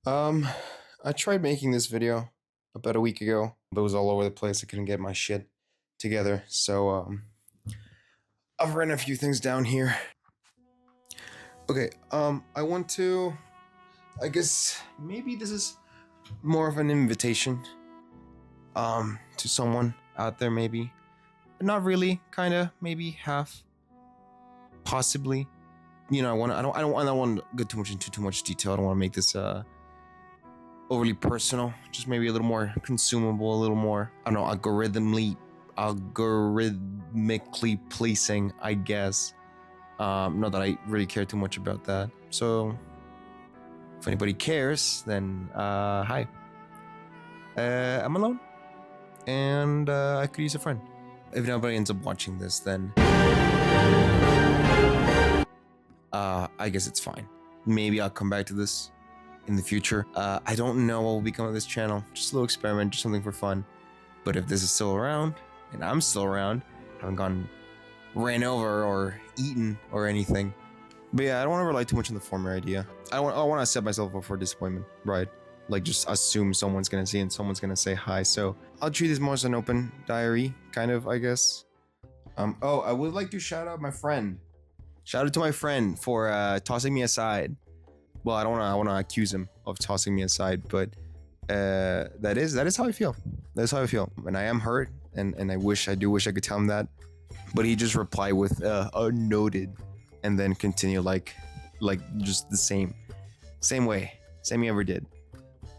Um, I tried making this video about a week ago, but it was all over the place. I couldn't get my shit together, so I've written a few things down here. Okay, I want to, I guess maybe this is more of an invitation, to someone out there, maybe, but not really, kind of, maybe half, possibly. You know, I don't want to get too much into too much detail. I don't want to make this overly personal, just maybe a little more consumable, a little more, I don't know, algorithmically pleasing, I guess. Not that I really care too much about that. So if anybody cares, then hi. I'm alone, and I could use a friend. If nobody ends up watching this, then I guess it's fine. Maybe I'll come back to this in the future. I don't know what will become of this channel. Just a little experiment, just something for fun. But if this is still around, and I'm still around, haven't gone ran over or eaten or anything. But yeah, I don't want to rely too much on the former idea. I want to set myself up for disappointment, right? Like just assume someone's gonna see and someone's gonna say hi. So I'll treat this more as an open diary, kind of, I guess. Oh, I would like to shout out my friend. Shout out to my friend for tossing me aside. Well, I want to accuse him of tossing me aside, but that is how I feel. That's how I feel, and I am hurt, and I do wish I could tell him that, but he just replied with noted, and then continue like just the same way, same he ever did.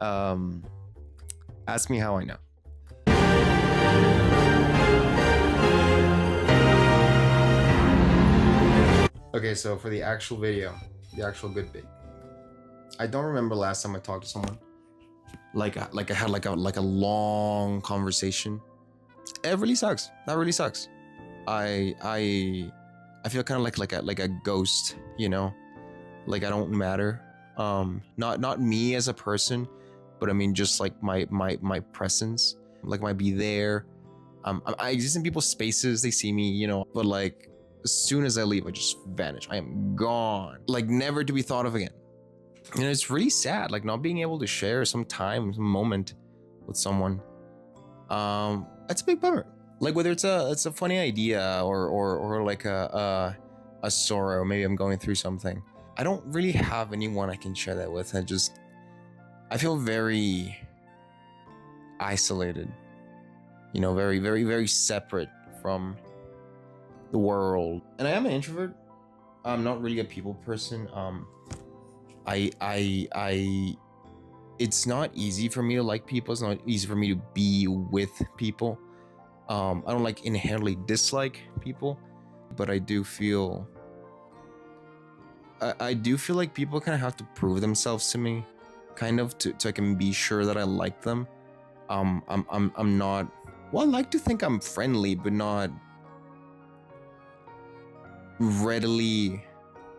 Ask me how I know. Okay, so for the actual video, the actual good bit. I don't remember last time I talked to someone. I had like a long conversation. It really sucks. That really sucks. I feel kind of like a ghost, you know? Like I don't matter. Not me as a person, but I mean just like my presence. Like might be there. I exist in people's spaces, they see me, you know, but like as soon as I leave, I just vanish. I am gone. Like never to be thought of again. And it's really sad, like not being able to share some time, some moment with someone. That's a big bummer. Like whether it's a funny idea or like a sorrow, maybe I'm going through something. I don't really have anyone I can share that with. I feel very isolated, you know, very, very, very separate from the world. And I am an introvert. I'm not really a people person. It's not easy for me to like people. It's not easy for me to be with people. I don't like inherently dislike people, but I do feel like people kind of have to prove themselves to me, kind of to I can be sure that I like them. I'm not, well, I like to think I'm friendly, but not readily.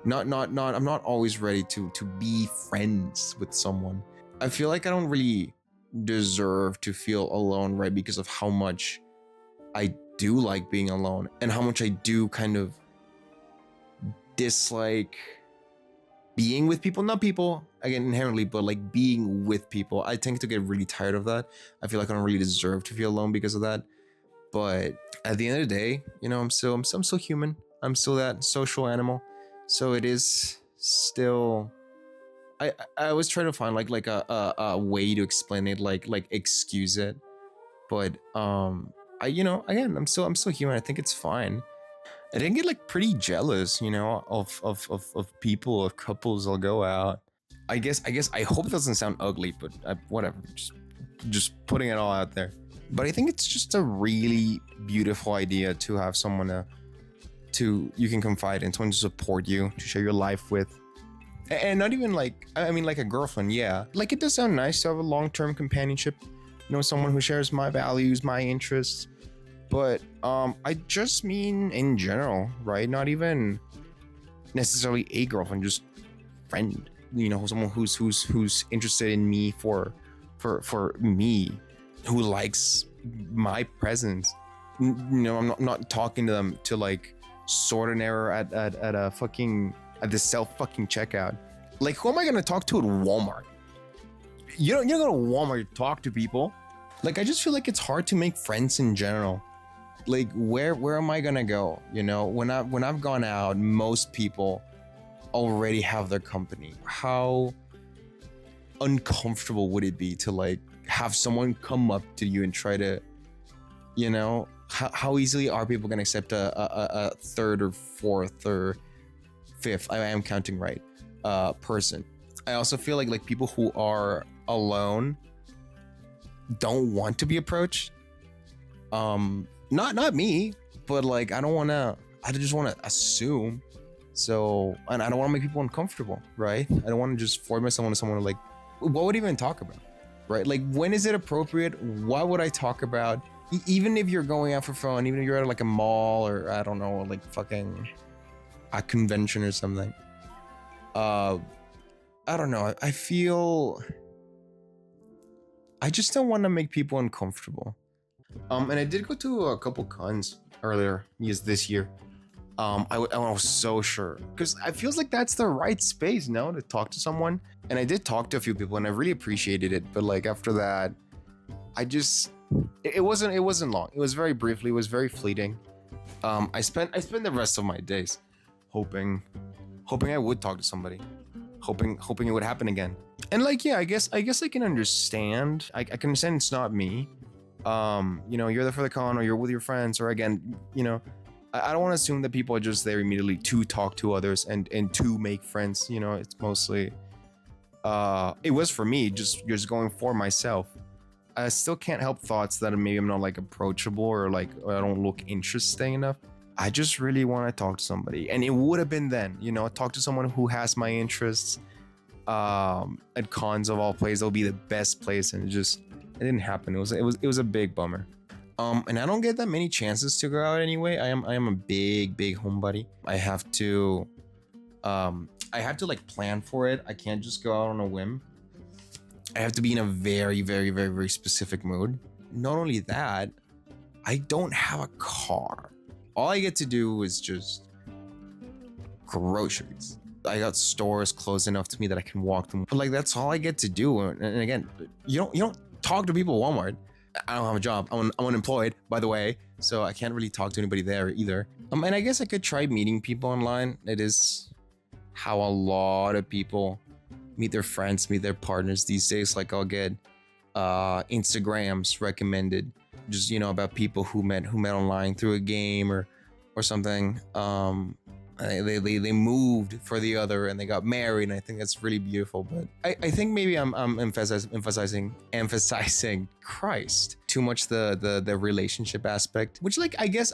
I'm not always ready to be friends with someone. I feel like I don't really deserve to feel alone, right? Because of how much I do like being alone and how much I do kind of dislike being with people. Not people, again, inherently, but like being with people. I tend to get really tired of that. I feel like I don't really deserve to feel alone because of that. But at the end of the day, you know, I'm still human. I'm still that social animal. So it is still. I was trying to find like a way to explain it, like excuse it, but you know, again, I'm still human. I think it's fine. I didn't get like pretty jealous, you know, of people, of couples I'll go out. I guess I hope it doesn't sound ugly, but whatever. Just putting it all out there. But I think it's just a really beautiful idea to have someone you can confide in, someone to support you, to share your life with. And not even like, I mean like a girlfriend, yeah. Like it does sound nice to have a long-term companionship, you know, someone who shares my values, my interests. But I just mean in general, right? Not even necessarily a girlfriend, just friend, you know, someone who's interested in me for me, who likes my presence. You know, I'm not talking to them to like sort an error at the self fucking checkout. Like, who am I gonna talk to at Walmart? you don't go to Walmart to talk to people. Like, I just feel like it's hard to make friends in general. Like, where am I gonna go? You know, when I've gone out, most people already have their company. How uncomfortable would it be to like have someone come up to you and try to, you know, how easily are people gonna accept a third or fourth or fifth, I am counting right, person. I also feel like people who are alone don't want to be approached. Not me, but like I just want to assume. So, and I don't want to make people uncomfortable, right? I don't want to just force myself into someone like, what would even talk about, right? Like, when is it appropriate? What would I talk about? Even if you're going out for fun, even if you're at like a mall or I don't know, like fucking a convention or something. I don't know. I feel I just don't want to make people uncomfortable. And I did go to a couple cons earlier, this year. I was so sure because I feels like that's the right space now to talk to someone. And I did talk to a few people, and I really appreciated it. But like after that, I just it wasn't long. It was very briefly. It was very fleeting. I spent the rest of my days hoping I would talk to somebody, hoping it would happen again. And like, yeah, I guess I can understand. I can understand it's not me. You know, you're there for the con, or you're with your friends, or again, you know, I don't want to assume that people are just there immediately to talk to others and to make friends. You know, it's mostly it was for me just going for myself. I still can't help thoughts that maybe I'm not like approachable or I don't look interesting enough. I just really want to talk to somebody, and it would have been then, you know, talk to someone who has my interests. At cons of all places, it'll be the best place, and it didn't happen. It was a big bummer. And I don't get that many chances to go out anyway. I am a big homebody. I have to like plan for it. I can't just go out on a whim. I have to be in a very specific mood. Not only that, I don't have a car. All I get to do is just groceries. I got stores close enough to me that I can walk them. But like that's all I get to do. And again, you don't talk to people at Walmart. I don't have a job. I'm unemployed, by the way, so I can't really talk to anybody there either. And I guess I could try meeting people online. It is how a lot of people meet their friends, meet their partners these days. Like I'll get Instagrams recommended, just, you know, about people who met online through a game or something. They moved for the other and they got married, and I think that's really beautiful. But I think maybe I'm emphasizing Christ too much, the relationship aspect, which like I guess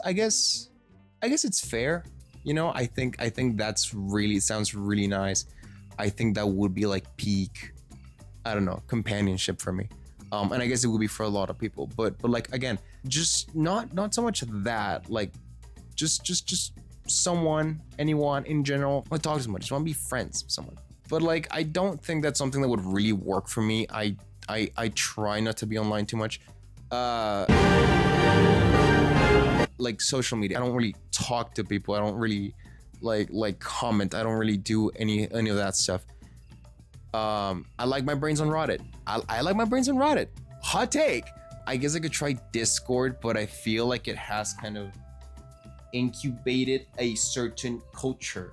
it's fair, you know. I think that's really sounds really nice. I think that would be like peak, I don't know, companionship for me. And I guess it would be for a lot of people, but like again, just not so much that, like just someone, anyone in general. I don't talk to someone, just want to be friends with someone. But like I don't think that's something that would really work for me. I try not to be online too much. Like social media, I don't really talk to people. I don't really like comment. I don't really do any of that stuff. I like my brains on Reddit. I like my brains on Reddit. Hot take. I guess I could try Discord, but I feel like it has kind of incubated a certain culture.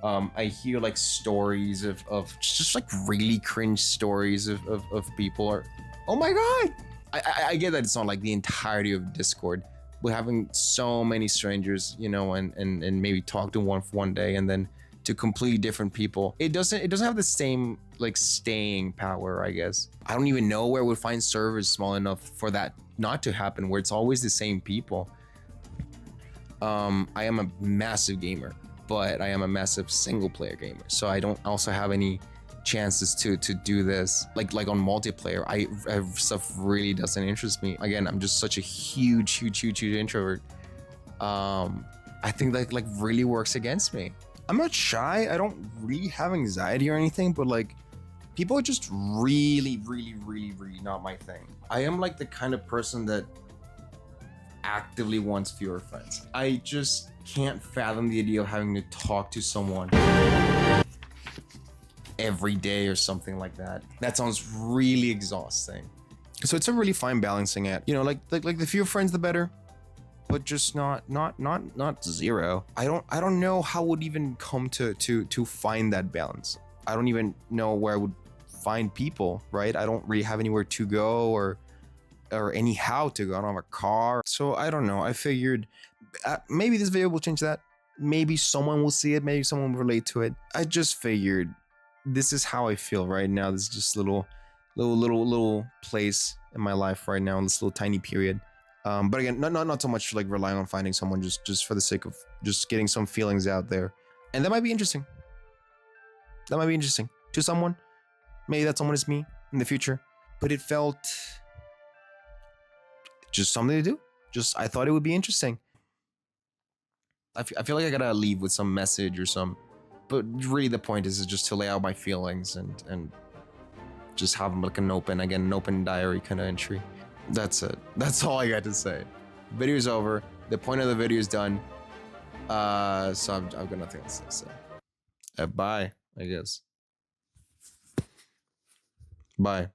I hear like stories of just like really cringe stories of people are, oh my god. I get that it's not like the entirety of Discord, but having so many strangers, you know, and maybe talk to one for one day and then to completely different people, it doesn't have the same like staying power, I guess. I don't even know where we'd find servers small enough for that not to happen, where it's always the same people. I am a massive gamer, but I am a massive single player gamer, so I don't also have any chances to do this like on multiplayer. I stuff really doesn't interest me. Again, I'm just such a huge introvert. I think that like really works against me. I'm not shy. I don't really have anxiety or anything, but like people are just really not my thing. I am like the kind of person that actively wants fewer friends. I just can't fathom the idea of having to talk to someone every day or something like that. That sounds really exhausting. So it's a really fine balancing act. You know, like the fewer friends, the better, but just not zero. I don't know how I would even come to find that balance. I don't even know where I would find people, right? I don't really have anywhere to go or anyhow to go. I don't have a car. So I don't know. I figured maybe this video will change that. Maybe someone will see it. Maybe someone will relate to it. I just figured this is how I feel right now. This is just little place in my life right now in this little tiny period. But again, not so much like relying on finding someone, just for the sake of just getting some feelings out there. And that might be interesting. That might be interesting to someone. Maybe that someone is me in the future. But it felt just something to do. Just, I thought it would be interesting. I feel like I gotta leave with some message or some, but really the point is just to lay out my feelings and just have like an open diary kind of entry. That's it. That's all I got to say. Video's over. The point of the video is done. So I've got nothing else to say. Bye, I guess. Bye.